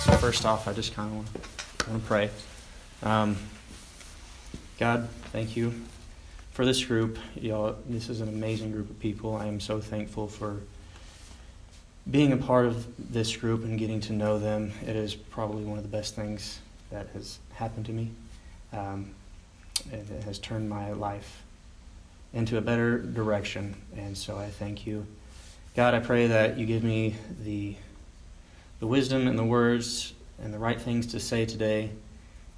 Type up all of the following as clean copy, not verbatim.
So first off, I just kind of want to pray. God, thank you for this group. Y'all, this is an amazing group of people. I am so thankful for being a part of this group and getting to know them. It is probably one of the best things that has happened to me. It has turned my life into a better direction, and so I thank you. God, I pray that you give me the wisdom and the words and the right things to say today,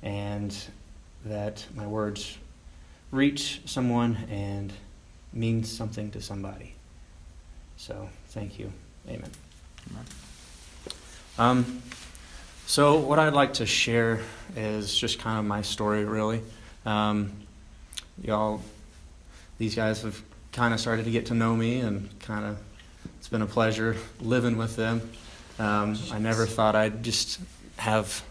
and that my words reach someone and mean something to somebody. So, thank you. Amen. So what I'd like to share is just kind of my story, really. These guys have kind of started to get to know me, and it's been a pleasure living with them. I never thought I'd just have,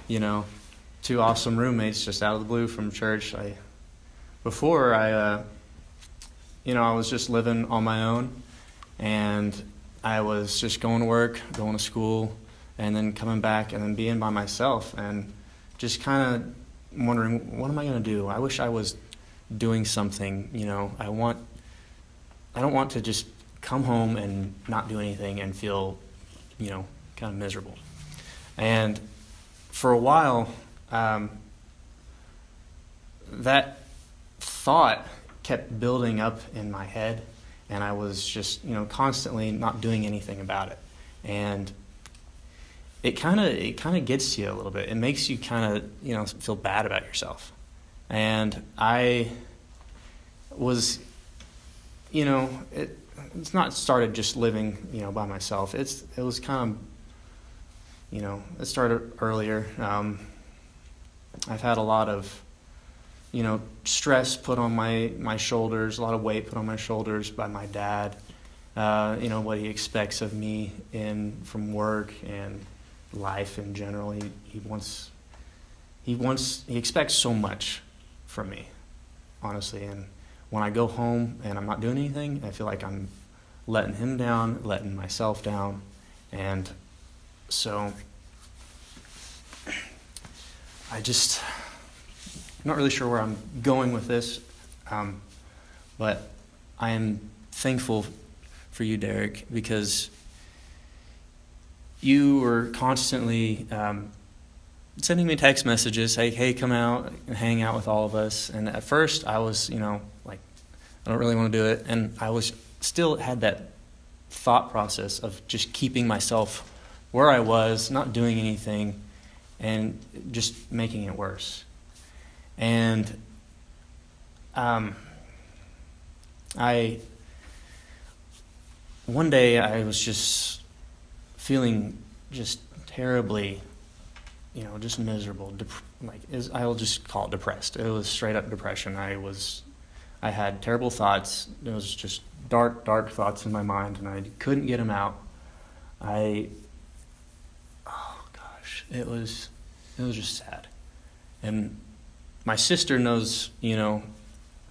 two awesome roommates just out of the blue from church. I was just living on my own, and I was just going to work, going to school, and then coming back and then being by myself and just kind of wondering, what am I going to do? I wish I was doing something, I don't want to just come home and not do anything and feel, kind of miserable. And for a while, that thought kept building up in my head, and I was just, constantly not doing anything about it. And it kind of gets to you a little bit. It makes you kind of, feel bad about yourself. And I was, it's not started just living, by myself. It was kind of, it started earlier. I've had a lot of, stress put on my shoulders, a lot of weight put on my shoulders by my dad. What he expects of me from work and life in general. He expects so much from me, honestly. And when I go home and I'm not doing anything, I feel like I'm letting him down, letting myself down. And so I'm not really sure where I'm going with this, but I am thankful for you, Derek, because you were constantly sending me text messages, hey, come out and hang out with all of us. And at first I was, I don't really want to do it. And I was still had that thought process of just keeping myself where I was, not doing anything, and just making it worse. And one day I was just feeling just terribly, just miserable. I'll just call it depressed. It was straight up depression. I had terrible thoughts. It was just dark thoughts in my mind, and I couldn't get them out. It was just sad. And my sister knows,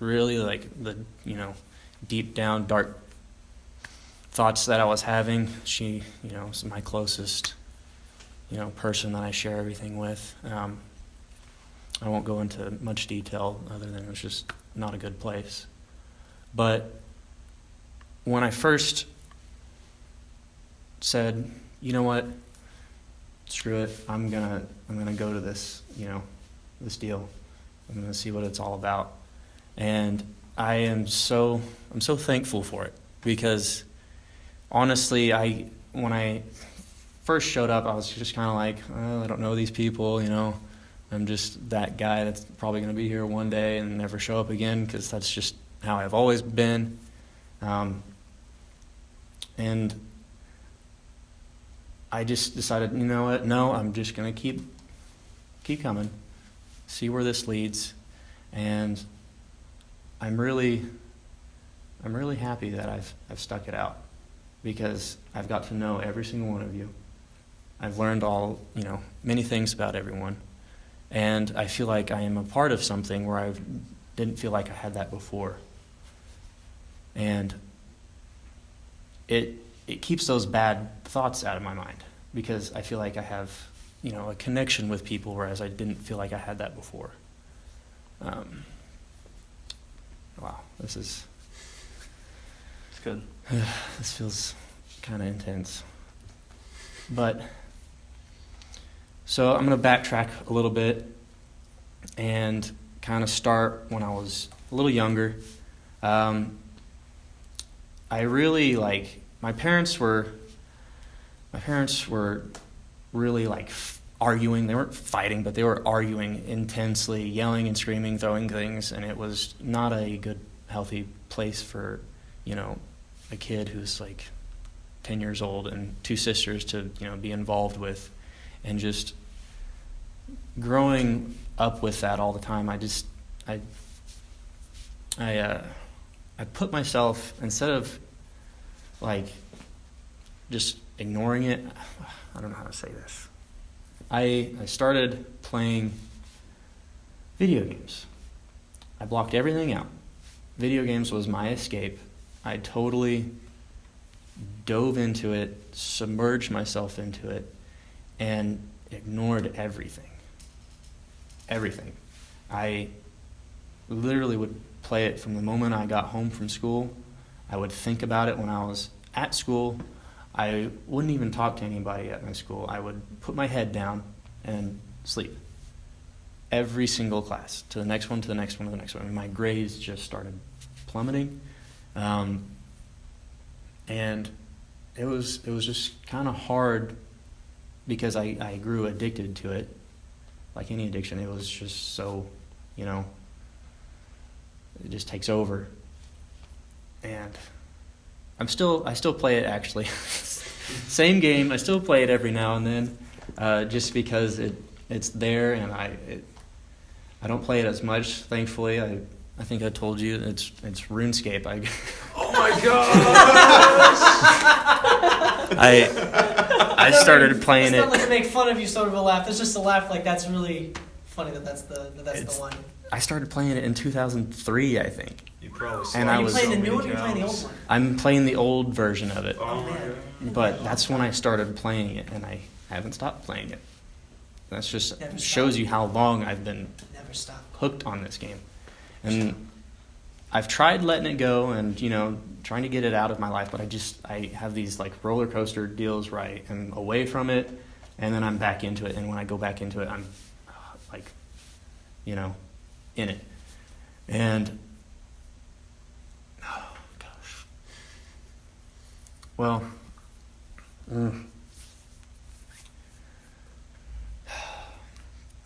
really like the, deep down dark thoughts that I was having. She, is my closest, person that I share everything with. I won't go into much detail other than it was just not a good place. But when I first said, you know what, screw it, I'm gonna go to this, this deal. I'm gonna see what it's all about. And I'm so thankful for it, because honestly, when I first showed up, I was just kind of like, I don't know these people, I'm just that guy that's probably going to be here one day and never show up again, because that's just how I've always been. And I just decided, you know what, no, I'm just going to keep coming, see where this leads. And I'm really happy that I've stuck it out, because I've got to know every single one of you. I've learned many things about everyone. And I feel like I am a part of something where I didn't feel like I had that before. And it keeps those bad thoughts out of my mind, because I feel like I have a connection with people, whereas I didn't feel like I had that before. Wow, this is... It's good. This feels kind of intense. But, so I'm going to backtrack a little bit and kind of start when I was a little younger. I really, my parents were really, arguing. They weren't fighting, but they were arguing intensely, yelling and screaming, throwing things, and it was not a good, healthy place for, a kid who's 10 years old and two sisters to, be involved with. And just growing up with that all the time, I put myself, instead of just ignoring it, I don't know how to say this. I started playing video games. I blocked everything out. Video games was my escape. I totally dove into it, submerged myself into it, and ignored everything. Everything. I literally would play it from the moment I got home from school. I would think about it when I was at school. I wouldn't even talk to anybody at my school. I would put my head down and sleep. Every single class, to the next one, to the next one, to the next one. I mean, my grades just started plummeting. And it was just kind of hard because I grew addicted to it. Like any addiction, it was just so, it just takes over. And I still play it, actually. Same game, I still play it every now and then, just because it's there, and I don't play it as much, thankfully. I think I told you it's RuneScape. Oh my gosh! I started playing it. It's not to make fun of you, sort of a laugh. It's just a laugh. That's really funny that's the one. I started playing it in 2003, I think. You probably. And Are you playing the new one or are you playing the old one? I'm playing the old version of it. Oh man! But that's when I started playing it, and I haven't stopped playing it. That's just Never shows stop. you how long I've been Never stop. hooked on this game. And I've tried letting it go and, trying to get it out of my life, but I have these roller coaster deals where I am away from it, and then I'm back into it. And when I go back into it, I'm in it. And, oh gosh. Well,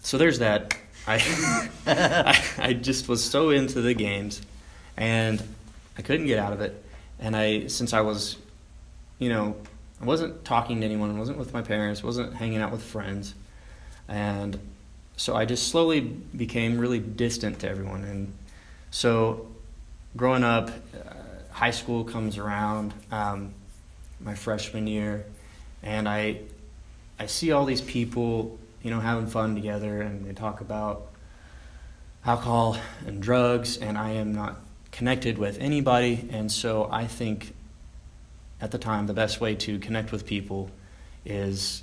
so there's that. I just was so into the games, and I couldn't get out of it. And since I was, I wasn't talking to anyone, wasn't with my parents, wasn't hanging out with friends, and so I just slowly became really distant to everyone. And so growing up, high school comes around, my freshman year, and I see all these people, having fun together, and they talk about alcohol and drugs, and I am not connected with anybody. And so I think at the time the best way to connect with people is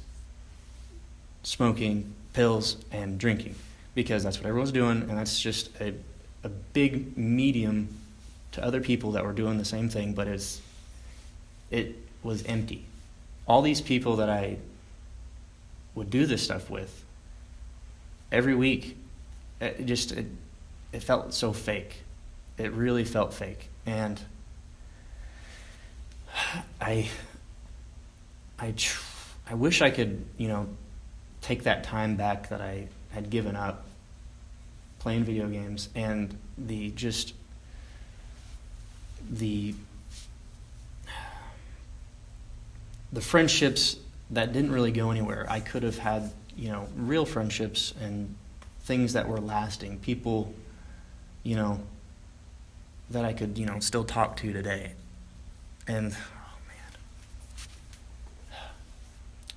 smoking, pills, and drinking, because that's what everyone's doing, and that's just a big medium to other people that were doing the same thing, but it was empty. All these people that I would do this stuff with every week, it felt so fake. It really felt fake. And I wish I could, take that time back that I had given up playing video games, and the friendships that didn't really go anywhere. I could have had, real friendships and things that were lasting, people, that I could, still talk to today. And, oh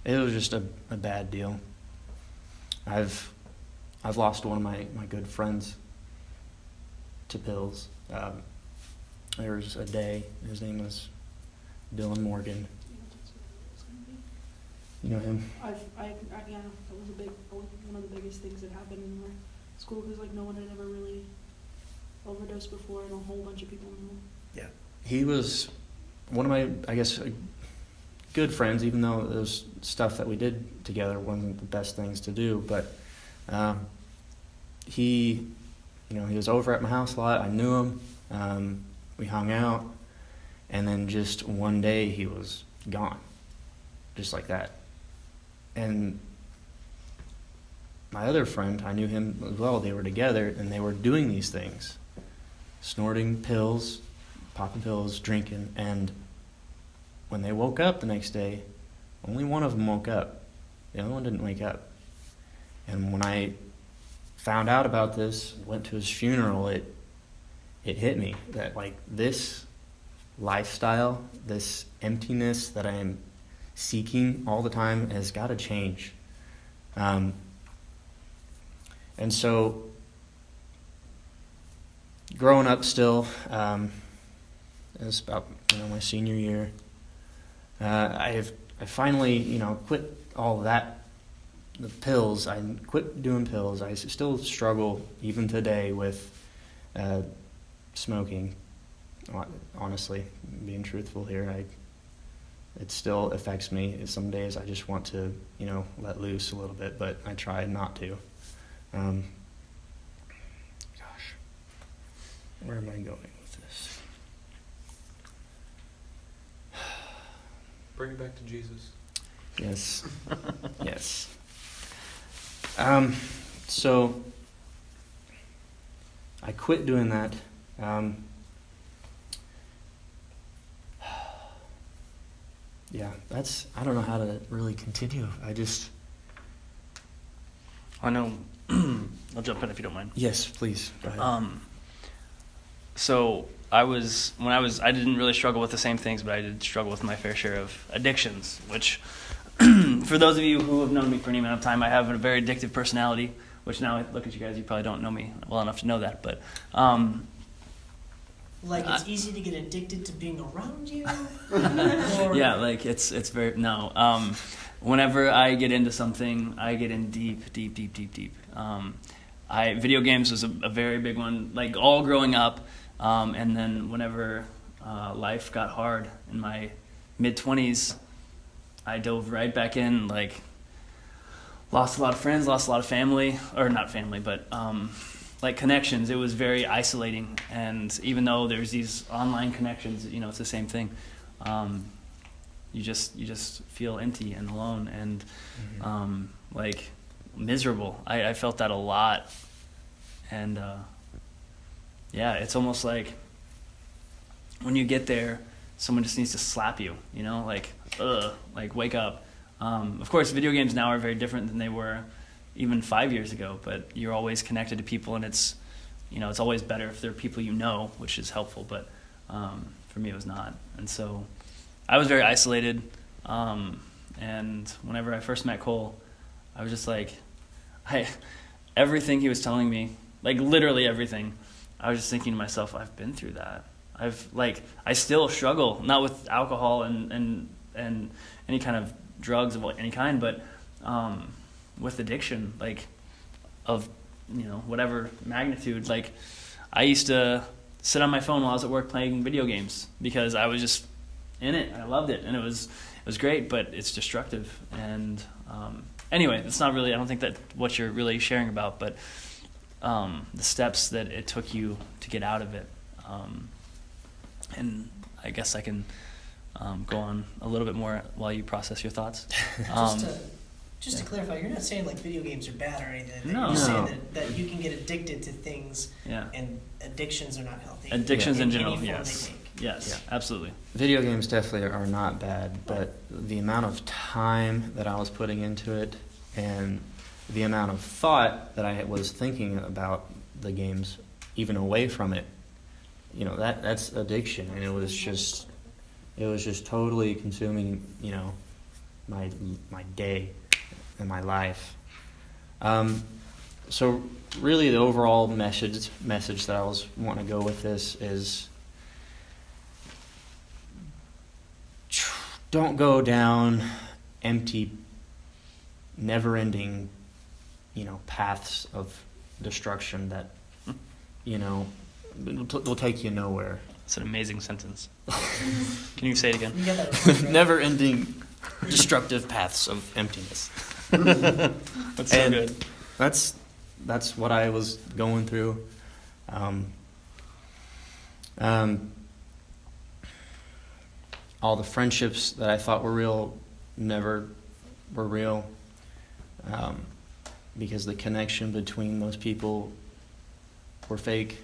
man, it was just a bad deal. I've lost one of my good friends to pills. There was a day, his name was Dylan Morgan. You know him? Yeah, that was one of the biggest things that happened in our school because like no one had ever really overdosed before, and a whole bunch of people knew. He was one of my, I guess, good friends, even though there's stuff that we did together wasn't the best things to do. But he was over at my house a lot. I knew him. We hung out. And then just one day he was gone. Just like that. And my other friend, I knew him as well. They were together and they were doing these things. Snorting pills, popping pills, drinking. And when they woke up the next day, only one of them woke up. The other one didn't wake up. And when I found out about this, went to his funeral, it hit me that like this lifestyle, this emptiness that I am seeking all the time has got to change. And so growing up still, it was about my senior year. I finally quit all that, the pills. I quit doing pills. I still struggle even today with smoking. Honestly, being truthful here, it still affects me. Some days I just want to let loose a little bit, but I try not to. Where am I going with this? Bring it back to Jesus. Yes. Yes. So I quit doing that. I don't know how to really continue. I know. I'll jump in if you don't mind. Yes, please. Go ahead. So I didn't really struggle with the same things, but I did struggle with my fair share of addictions, which for those of you who have known me for any amount of time, I have a very addictive personality, which now I look at you guys, you probably don't know me well enough to know that, but Like it's easy to get addicted to being around you? yeah, like it's very, no. Whenever I get into something, I get in deep. Video games was a very big one, like all growing up, and then whenever life got hard in my mid-20s, I dove right back in, like lost a lot of friends, lost a lot of family, or not family, but like connections. It was very isolating, and even though there's these online connections, it's the same thing. You just feel empty and alone and like miserable. I felt that a lot, and it's almost like when you get there, someone just needs to slap you, like wake up. Of course, video games now are very different than they were even 5 years ago, but you're always connected to people, and it's always better if they're people which is helpful, but for me it was not. And so I was very isolated, and whenever I first met Cole, I was just like, everything he was telling me, like literally everything, I was just thinking to myself, I've been through that. I still struggle, not with alcohol and any kind of drugs of any kind, but with addiction, like of whatever magnitude. Like I used to sit on my phone while I was at work playing video games because I was just in it. I loved it, and it was great, but it's destructive. And anyway, it's not really, I don't think that what you're really sharing about, but the steps that it took you to get out of it. And I guess I can go on a little bit more while you process your thoughts. Just to clarify, you're not saying like video games are bad or anything. No. You're saying that you can get addicted to things, Yeah. and addictions are not healthy. Addictions in general, any form yes. they take. Yes, absolutely. Video games definitely are not bad, but the amount of time that I was putting into it and the amount of thought that I was thinking about the games, even away from it, that's addiction, and it was just totally consuming, my day and my life. So really the overall message that I was wanting to go with this is don't go down empty never-ending, paths of destruction that, will take you nowhere. It's an amazing sentence. Can you say it again? You get that right? Never-ending destructive paths of emptiness. That's so And good. That's what I was going through. All the friendships that I thought were real never were real, because the connection between those people were fake.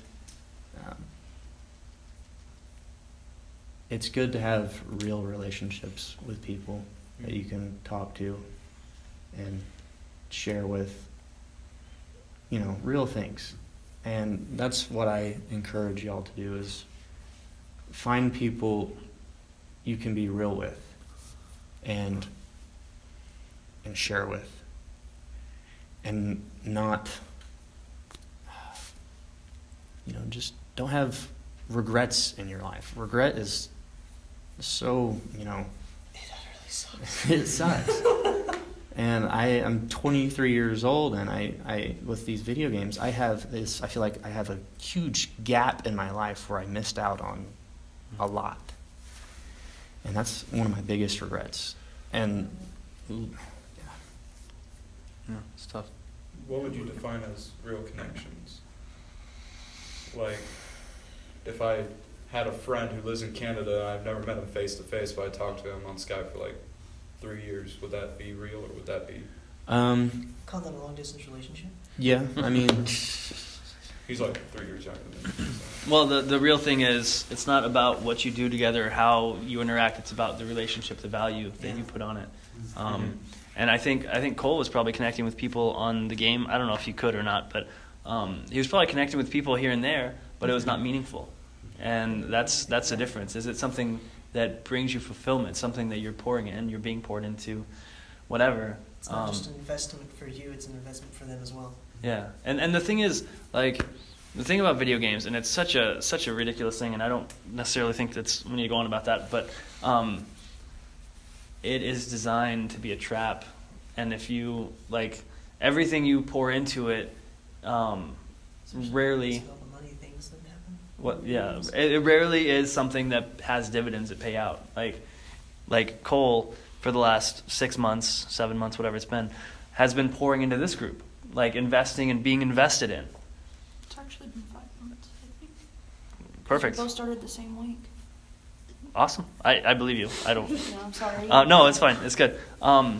It's good to have real relationships with people that you can talk to and share with, real things. And that's what I encourage y'all to do, is find people you can be real with and share with, and not, just don't have regrets in your life. Regret is so, It utterly sucks. it sucks. And I am 23 years old, and I with these video games, I feel like I have a huge gap in my life where I missed out on a lot. And that's one of my biggest regrets. And Yeah, it's tough. What would you define as real connections? Like, if I had a friend who lives in Canada and I've never met him face to face, but I talked to him on Skype for like 3 years, would that be real, or would that be? Call that a long distance relationship? yeah, I mean, He's like 3 years younger than me. So. Well, the real thing is, it's not about what you do together, how you interact. It's about the relationship, the value that you put on it. And I think Cole was probably connecting with people on the game. I don't know if he could or not, but he was probably connecting with people here and there, but it was not meaningful. And that's the difference. Is it something that brings you fulfillment, something that you're pouring in, you're being poured into, whatever. It's not just an investment for you, it's an investment for them as well. Yeah, and the thing is, like, the thing about video games, and it's such a ridiculous thing, and I don't necessarily think that's we need to go on about that, but it is designed to be a trap, and if you everything you pour into it, rarely. All the money things that happen. It rarely is something that has dividends that pay out. Like Cole, for the last 6 months, 7 months, whatever it's been, has been pouring into this group, investing and being invested in. It's actually been 5 months, I think. Perfect. We both started the same week. Awesome. I believe you. I don't. Yeah, I'm sorry. No, it's fine. It's good. But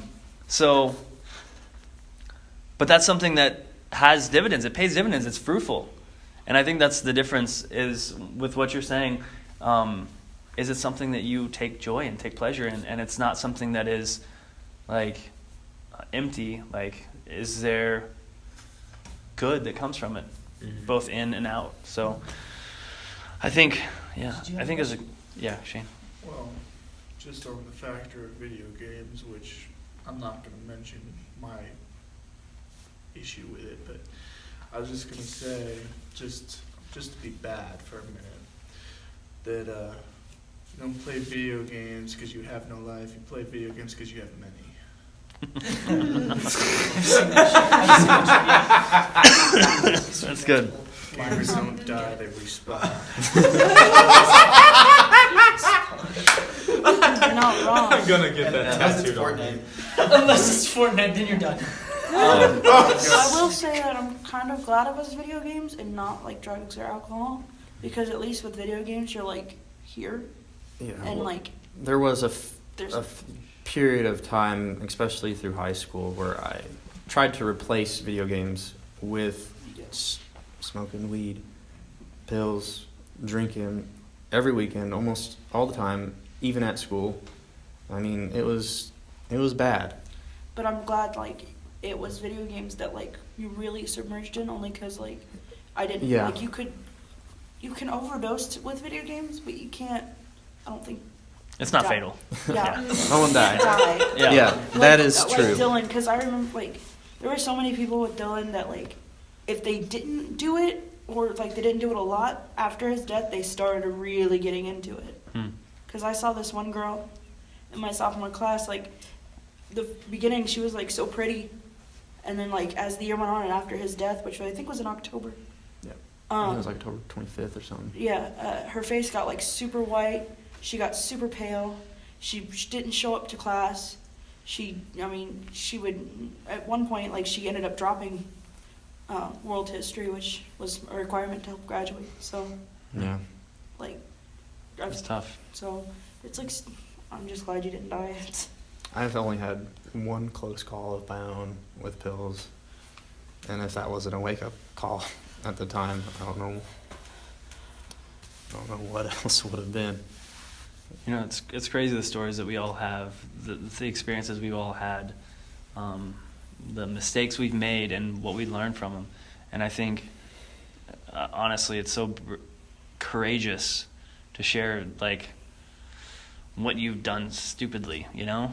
that's something that has dividends. It pays dividends. It's fruitful. And I think that's the difference is with what you're saying. Is it something that you take joy and take pleasure in? And it's not something that is empty. Is there good that comes from it, both in and out? So I think, Did you have I think a as a, Shane. Well, just on the factor of video games, which I'm not going to mention my issue with it, but I was just going to say, just to be bad for a minute, that you don't play video games because you have no life. You play video games because you have many. That's good. Gamers don't die, they respawn. You're not wrong. I'm gonna get that Unless it's tattooed on me. Fortnite. Unless it's Fortnite, then you're done. I will say that I'm kind of glad it was video games and not drugs or alcohol, because at least with video games you're here yeah. and There was there's a period of time, especially through high school, where I tried to replace video games with smoking weed, pills, drinking every weekend, almost all the time, even at school. I mean, it was bad. But I'm glad it was video games that you really submerged in, only because I didn't you can overdose with video games, but you can't. I don't think. It's not Die. fatal. Yeah. No one died. Die. Yeah. That is true. Dylan, because I remember there were so many people with Dylan that if they didn't do it or they didn't do it a lot after his death, they started really getting into it. Because I saw this one girl in my sophomore class the beginning she was like so pretty, and then like as the year went on and after his death, which I think was in October. Yeah. I think it was Um, October 25th or something. yeah, her face got like super white. She got super pale. She didn't show up to class. She would, at one point, like, she ended up dropping world history, which was a requirement to help graduate. So, Yeah. like, It's tough. so it's like, I'm just glad you didn't die. I've only had one close call of my own with pills, and if that wasn't a wake-up call at the time, I don't know what else would have been. You know, it's crazy the stories that we all have, the experiences we've all had, the mistakes we've made, and what we learned from them. And I think, honestly, it's so courageous to share like what you've done stupidly. You know,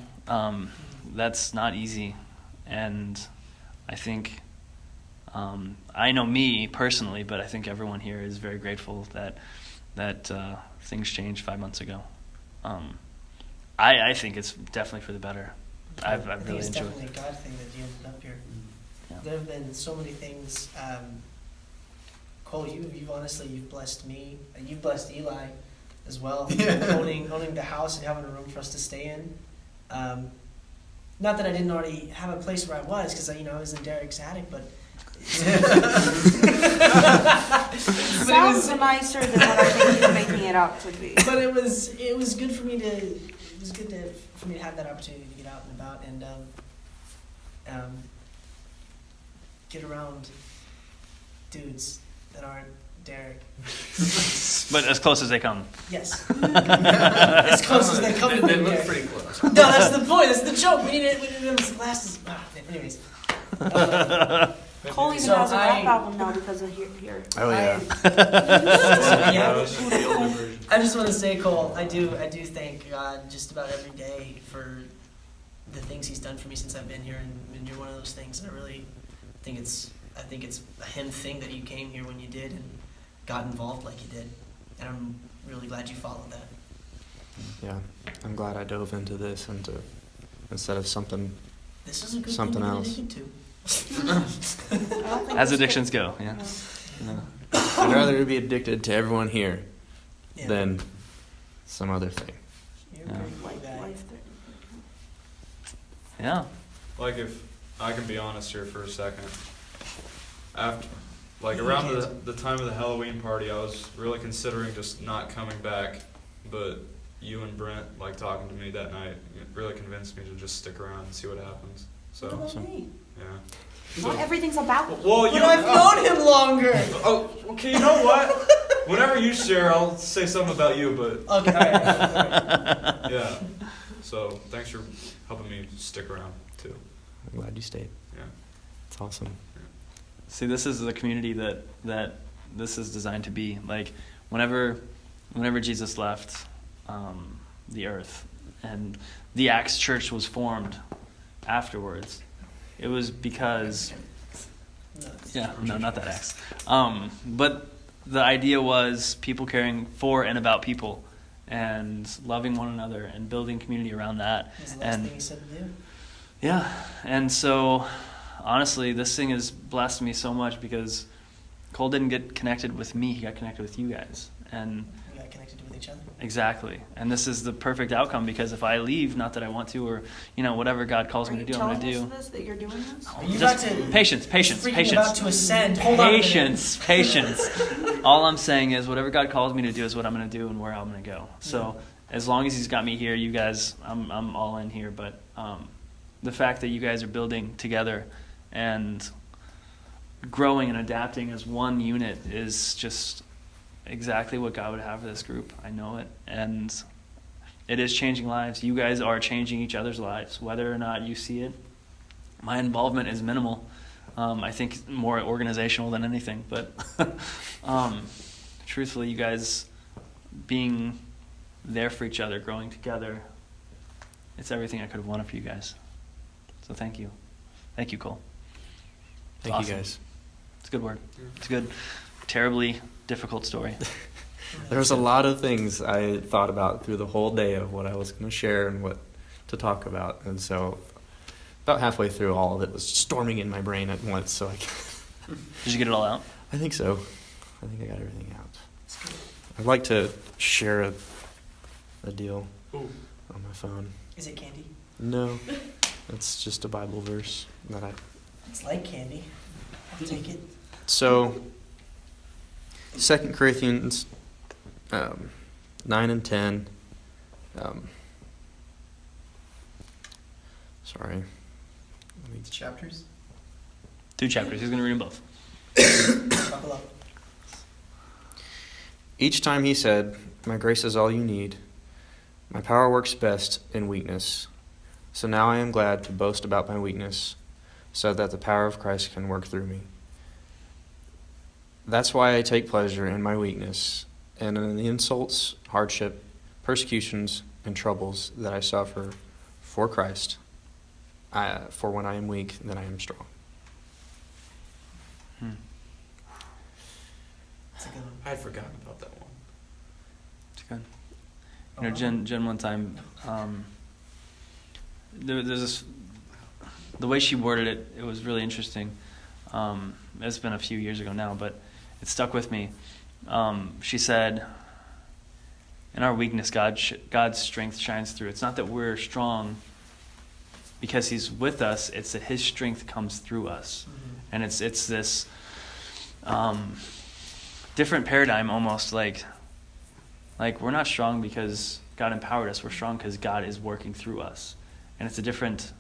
that's not easy, and I think I know me personally, but I think everyone here is very grateful that things changed 5 months ago. I think it's definitely for the better. I've I think really it's enjoyed definitely a God thing that you ended up here. Yeah. There have been so many things. Cole, you've honestly blessed me. You've blessed Eli as well. Owning the house and having a room for us to stay in. Not that I didn't already have a place where I was, because I was in Derek's attic, but. Sounds nicer than what I think you're making it out to be. But it was good for me to for me to have that opportunity to get out and about and get around dudes that aren't Derek. But as close as they come. Yes. As close as they come to They being look Derek. pretty close. No, that's the point. That's the joke. We needed them glasses. Anyways. Cole even So has a rap I- album now because of here. Oh yeah. Yeah, this is the older version. I just want to say, Cole, I do thank God just about every day for the things He's done for me since I've been here, and you're one of those things. And I really think it's a Him thing that you came here when you did and got involved like you did, and I'm really glad you followed that. Yeah. I'm glad I dove into this instead of something. This is a good Something thing to else. get into. As addictions go, yeah. No. I'd rather be addicted to everyone here Yeah. than some other thing. You're Yeah. a great Like guy. life. Yeah. Like, if I can be honest here for a second, after, like, around the time of the Halloween party, I was really considering just not coming back, but you and Brent, like, talking to me that night, it really convinced me to just stick around and see what happens. What So, about me? yeah. Not everything's about me. Well, But I've known him longer. Oh, okay, you know what? Whenever you share, I'll say something about you, but Okay, all right. yeah. So, thanks for helping me stick around, too. I'm glad you stayed. Yeah. It's awesome. See, this is the community that this is designed to be. Like, whenever Jesus left the earth and the Acts Church was formed afterwards, it was because no, not that Acts. But the idea was people caring for and about people and loving one another and building community around that. That's the last And thing he said to do. yeah, and so honestly, this thing has blessed me so much because Cole didn't get connected with me; he got connected with you guys, and We got connected with each other. exactly. And this is the perfect outcome because if I leave, not that I want to, or whatever God calls Are me you to do, I'm going telling to us do. this, that you're doing this? Are you Just about to? patience, Freaking about to ascend. Hold on a minute. patience. All I'm saying is whatever God calls me to do is what I'm going to do and where I'm going to go. So as long as He's got me here, you guys, I'm all in here. But the fact that you guys are building together and growing and adapting as one unit is just exactly what God would have for this group. I know it, and it is changing lives. You guys are changing each other's lives, whether or not you see it. My involvement is minimal. I think more organizational than anything, but truthfully, you guys being there for each other, growing together, it's everything I could have wanted for you guys. So thank you. Thank you, Cole. Thank Awesome. you guys. It's a good word. It's a good, terribly difficult story. There was a lot of things I thought about through the whole day of what I was going to share and what to talk about, and so about halfway through, all of it was storming in my brain at once. So Did you get it all out? I think so. I think I got everything out. It's good. I'd like to share a deal Ooh. on my phone. Is it candy? No, it's just a Bible verse that I. It's like candy. I'll take it. So, 2 Corinthians 9 and 10. Sorry. Let me Chapters. 2 chapters. He's going to read them both. Buckle up. Each time he said, "My grace is all you need. My power works best in weakness. So now I am glad to boast about my weakness, so that the power of Christ can work through me. That's why I take pleasure in my weakness and in the insults, hardship, persecutions, and troubles that I suffer for Christ. For when I am weak, then I am strong." That's a good one. I had forgotten about that one. It's good. You know, Jen one time, there's this, the way she worded it, it was really interesting. It's been a few years ago now, but it stuck with me. She said, "In our weakness, God's strength shines through." It's not that we're strong because He's with us; it's that His strength comes through us, and it's this different paradigm, almost like we're not strong because God empowered us. We're strong because God is working through us, and it's a different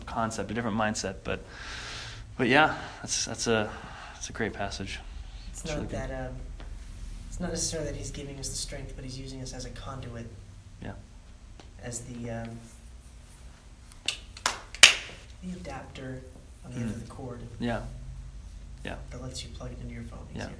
concept, a different mindset. But yeah, that's a great passage. It's It's not really good. that. It's not necessarily that He's giving us the strength, but He's using us as a conduit. Yeah. As the adapter on the end of the cord Yeah. that lets you plug it into your phone Yeah. easier.